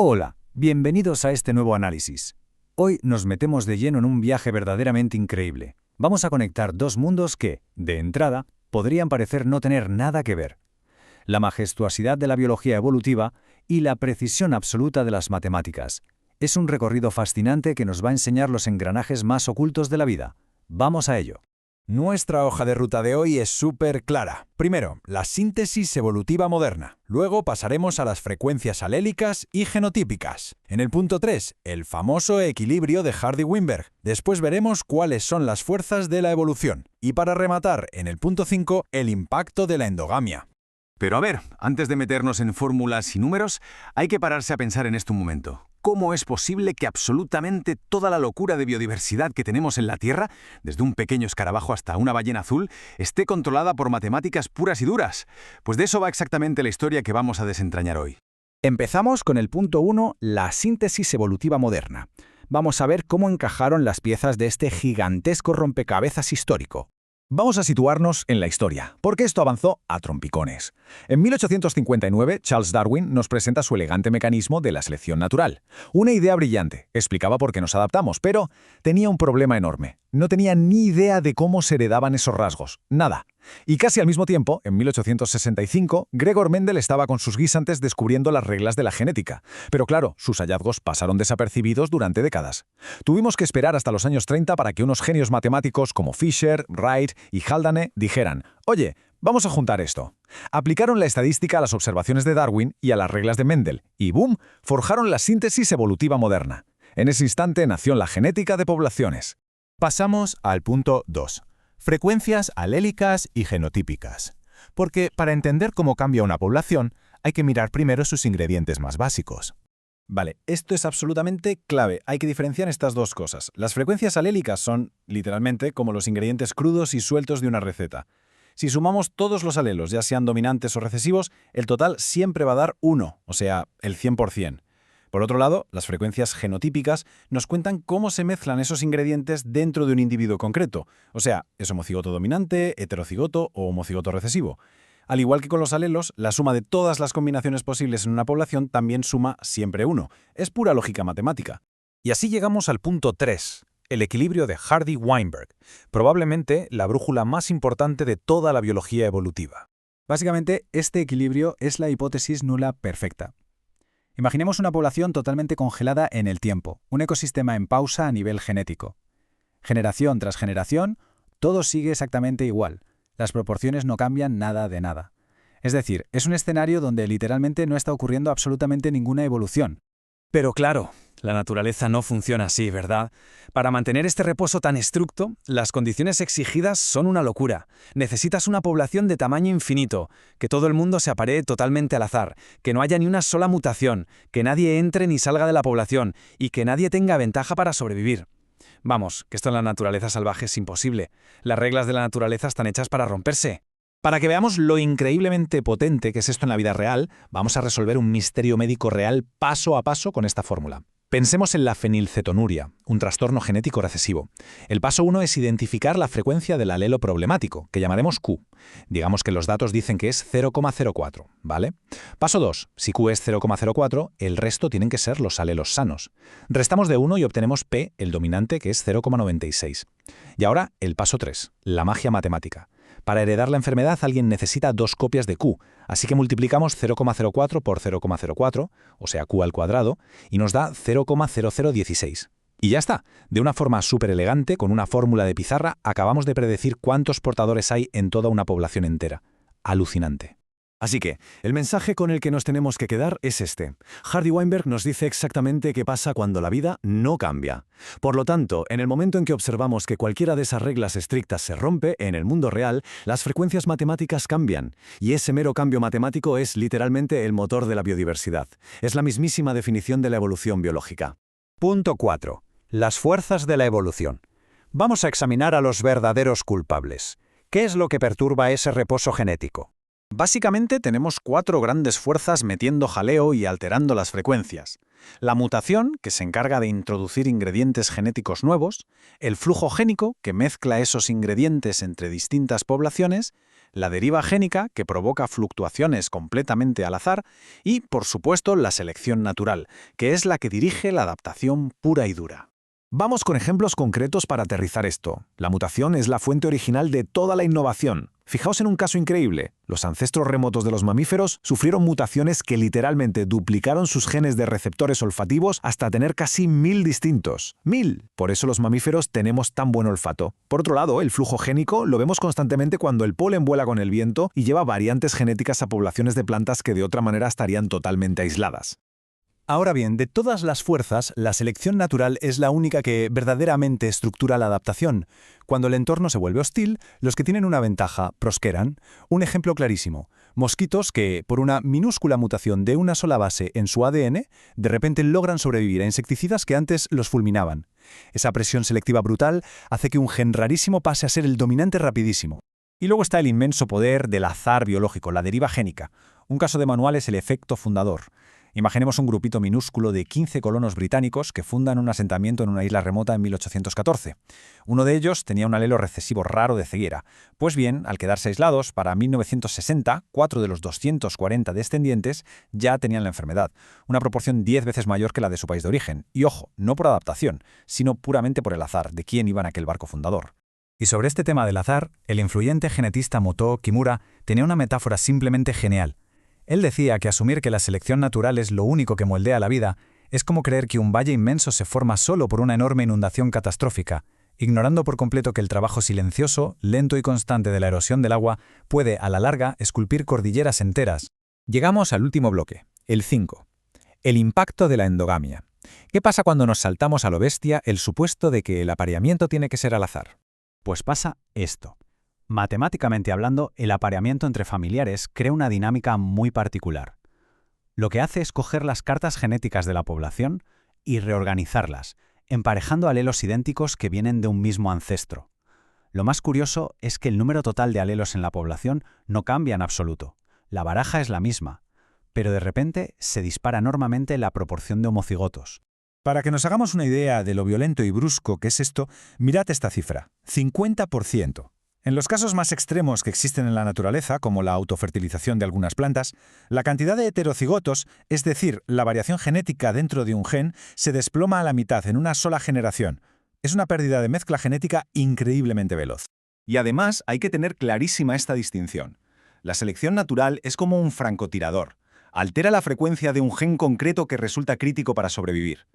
Hola, bienvenidos a este nuevo análisis. Hoy nos metemos de lleno en un viaje verdaderamente increíble. Vamos a conectar dos mundos que, de entrada, podrían parecer no tener nada que ver. La majestuosidad de la biología evolutiva y la precisión absoluta de las matemáticas. Es un recorrido fascinante que nos va a enseñar los engranajes más ocultos de la vida. Vamos a ello. Nuestra hoja de ruta de hoy es súper clara. Primero, la síntesis evolutiva moderna. Luego pasaremos a las frecuencias alélicas y genotípicas. En el punto 3, el famoso equilibrio de Hardy-Weinberg. Después veremos cuáles son las fuerzas de la evolución. Y para rematar, en el punto 5, el impacto de la endogamia. Pero a ver, antes de meternos en fórmulas y números, hay que pararse a pensar en esto un momento. ¿Cómo es posible que absolutamente toda la locura de biodiversidad que tenemos en la Tierra, desde un pequeño escarabajo hasta una ballena azul, esté controlada por matemáticas puras y duras? Pues de eso va exactamente la historia que vamos a desentrañar hoy. Empezamos con el punto 1, la síntesis evolutiva moderna. Vamos a ver cómo encajaron las piezas de este gigantesco rompecabezas histórico. Vamos a situarnos en la historia, porque esto avanzó a trompicones. En 1859, Charles Darwin nos presenta su elegante mecanismo de la selección natural. Una idea brillante, explicaba por qué nos adaptamos, pero tenía un problema enorme. No tenía ni idea de cómo se heredaban esos rasgos, nada. Y casi al mismo tiempo, en 1865, Gregor Mendel estaba con sus guisantes descubriendo las reglas de la genética. Pero claro, sus hallazgos pasaron desapercibidos durante décadas. Tuvimos que esperar hasta los años 30 para que unos genios matemáticos como Fisher, Wright y Haldane dijeran: «Oye, vamos a juntar esto». Aplicaron la estadística a las observaciones de Darwin y a las reglas de Mendel, y ¡boom!, forjaron la síntesis evolutiva moderna. En ese instante nació la genética de poblaciones. Pasamos al punto 2. Frecuencias alélicas y genotípicas. Porque para entender cómo cambia una población, hay que mirar primero sus ingredientes más básicos. Vale, esto es absolutamente clave. Hay que diferenciar estas dos cosas. Las frecuencias alélicas son, literalmente, como los ingredientes crudos y sueltos de una receta. Si sumamos todos los alelos, ya sean dominantes o recesivos, el total siempre va a dar 1, o sea, el 100%. Por otro lado, las frecuencias genotípicas nos cuentan cómo se mezclan esos ingredientes dentro de un individuo concreto, o sea, es homocigoto dominante, heterocigoto o homocigoto recesivo. Al igual que con los alelos, la suma de todas las combinaciones posibles en una población también suma siempre 1. Es pura lógica matemática. Y así llegamos al punto 3, el equilibrio de Hardy-Weinberg, probablemente la brújula más importante de toda la biología evolutiva. Básicamente, este equilibrio es la hipótesis nula perfecta. Imaginemos una población totalmente congelada en el tiempo, un ecosistema en pausa a nivel genético. Generación tras generación, todo sigue exactamente igual. Las proporciones no cambian nada de nada. Es decir, es un escenario donde literalmente no está ocurriendo absolutamente ninguna evolución. Pero claro, la naturaleza no funciona así, ¿verdad? Para mantener este reposo tan estricto, las condiciones exigidas son una locura. Necesitas una población de tamaño infinito, que todo el mundo se aparee totalmente al azar, que no haya ni una sola mutación, que nadie entre ni salga de la población y que nadie tenga ventaja para sobrevivir. Vamos, que esto en la naturaleza salvaje es imposible. Las reglas de la naturaleza están hechas para romperse. Para que veamos lo increíblemente potente que es esto en la vida real, vamos a resolver un misterio médico real paso a paso con esta fórmula. Pensemos en la fenilcetonuria, un trastorno genético recesivo. El paso 1 es identificar la frecuencia del alelo problemático, que llamaremos Q. Digamos que los datos dicen que es 0,04, ¿vale? Paso 2. Si Q es 0,04, el resto tienen que ser los alelos sanos. Restamos de 1 y obtenemos P, el dominante, que es 0,96. Y ahora el paso 3, la magia matemática. Para heredar la enfermedad alguien necesita 2 copias de Q, así que multiplicamos 0,04 por 0,04, o sea Q al cuadrado, y nos da 0,0016. Y ya está, de una forma súper elegante, con una fórmula de pizarra, acabamos de predecir cuántos portadores hay en toda una población entera. Alucinante. Así que, el mensaje con el que nos tenemos que quedar es este. Hardy-Weinberg nos dice exactamente qué pasa cuando la vida no cambia. Por lo tanto, en el momento en que observamos que cualquiera de esas reglas estrictas se rompe, en el mundo real, las frecuencias matemáticas cambian. Y ese mero cambio matemático es literalmente el motor de la biodiversidad. Es la mismísima definición de la evolución biológica. Punto 4. Las fuerzas de la evolución. Vamos a examinar a los verdaderos culpables. ¿Qué es lo que perturba ese reposo genético? Básicamente tenemos 4 grandes fuerzas metiendo jaleo y alterando las frecuencias. La mutación, que se encarga de introducir ingredientes genéticos nuevos, el flujo génico, que mezcla esos ingredientes entre distintas poblaciones, la deriva génica, que provoca fluctuaciones completamente al azar, y, por supuesto, la selección natural, que es la que dirige la adaptación pura y dura. Vamos con ejemplos concretos para aterrizar esto. La mutación es la fuente original de toda la innovación. Fijaos en un caso increíble. Los ancestros remotos de los mamíferos sufrieron mutaciones que literalmente duplicaron sus genes de receptores olfativos hasta tener casi 1000 distintos. 1000. Por eso los mamíferos tenemos tan buen olfato. Por otro lado, el flujo génico lo vemos constantemente cuando el polen vuela con el viento y lleva variantes genéticas a poblaciones de plantas que de otra manera estarían totalmente aisladas. Ahora bien, de todas las fuerzas, la selección natural es la única que verdaderamente estructura la adaptación. Cuando el entorno se vuelve hostil, los que tienen una ventaja prosperan. Un ejemplo clarísimo: mosquitos que, por una minúscula mutación de una sola base en su ADN, de repente logran sobrevivir a insecticidas que antes los fulminaban. Esa presión selectiva brutal hace que un gen rarísimo pase a ser el dominante rapidísimo. Y luego está el inmenso poder del azar biológico, la deriva génica. Un caso de manual es el efecto fundador. Imaginemos un grupito minúsculo de 15 colonos británicos que fundan un asentamiento en una isla remota en 1814. Uno de ellos tenía un alelo recesivo raro de ceguera. Pues bien, al quedarse aislados, para 1960, 4 de los 240 descendientes ya tenían la enfermedad, una proporción 10 veces mayor que la de su país de origen. Y ojo, no por adaptación, sino puramente por el azar de quién iba en aquel barco fundador. Y sobre este tema del azar, el influyente genetista Motoo Kimura tenía una metáfora simplemente genial. Él decía que asumir que la selección natural es lo único que moldea la vida es como creer que un valle inmenso se forma solo por una enorme inundación catastrófica, ignorando por completo que el trabajo silencioso, lento y constante de la erosión del agua puede, a la larga, esculpir cordilleras enteras. Llegamos al último bloque, el 5. El impacto de la endogamia. ¿Qué pasa cuando nos saltamos a lo bestia el supuesto de que el apareamiento tiene que ser al azar? Pues pasa esto. Matemáticamente hablando, el apareamiento entre familiares crea una dinámica muy particular. Lo que hace es coger las cartas genéticas de la población y reorganizarlas, emparejando alelos idénticos que vienen de un mismo ancestro. Lo más curioso es que el número total de alelos en la población no cambia en absoluto. La baraja es la misma, pero de repente se dispara enormemente la proporción de homocigotos. Para que nos hagamos una idea de lo violento y brusco que es esto, mirad esta cifra: 50%. En los casos más extremos que existen en la naturaleza, como la autofertilización de algunas plantas, la cantidad de heterocigotos, es decir, la variación genética dentro de un gen, se desploma a la mitad en una sola generación. Es una pérdida de mezcla genética increíblemente veloz. Y además hay que tener clarísima esta distinción. La selección natural es como un francotirador. Altera la frecuencia de un gen concreto que resulta crítico para sobrevivir.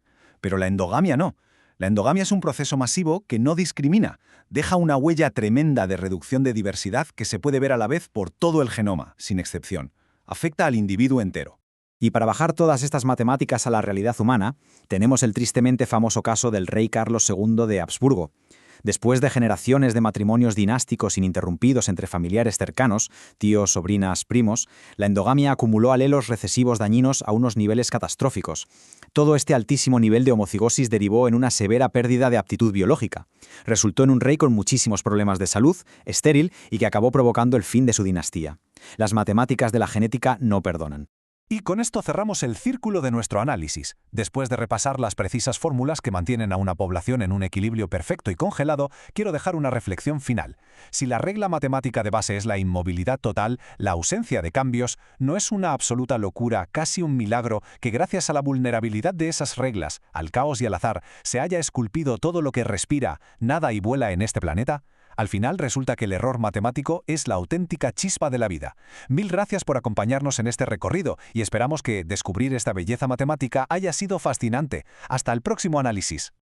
Pero la endogamia no. La endogamia es un proceso masivo que no discrimina, deja una huella tremenda de reducción de diversidad que se puede ver a la vez por todo el genoma, sin excepción. Afecta al individuo entero. Y para bajar todas estas matemáticas a la realidad humana, tenemos el tristemente famoso caso del rey Carlos II de Habsburgo. Después de generaciones de matrimonios dinásticos ininterrumpidos entre familiares cercanos, tíos, sobrinas, primos, la endogamia acumuló alelos recesivos dañinos a unos niveles catastróficos. Todo este altísimo nivel de homocigosis derivó en una severa pérdida de aptitud biológica. Resultó en un rey con muchísimos problemas de salud, estéril y que acabó provocando el fin de su dinastía. Las matemáticas de la genética no perdonan. Y con esto cerramos el círculo de nuestro análisis. Después de repasar las precisas fórmulas que mantienen a una población en un equilibrio perfecto y congelado, quiero dejar una reflexión final. Si la regla matemática de base es la inmovilidad total, la ausencia de cambios, ¿no es una absoluta locura, casi un milagro, que gracias a la vulnerabilidad de esas reglas, al caos y al azar, se haya esculpido todo lo que respira, nada y vuela en este planeta? Al final resulta que el error matemático es la auténtica chispa de la vida. Mil gracias por acompañarnos en este recorrido y esperamos que descubrir esta belleza matemática haya sido fascinante. Hasta el próximo análisis.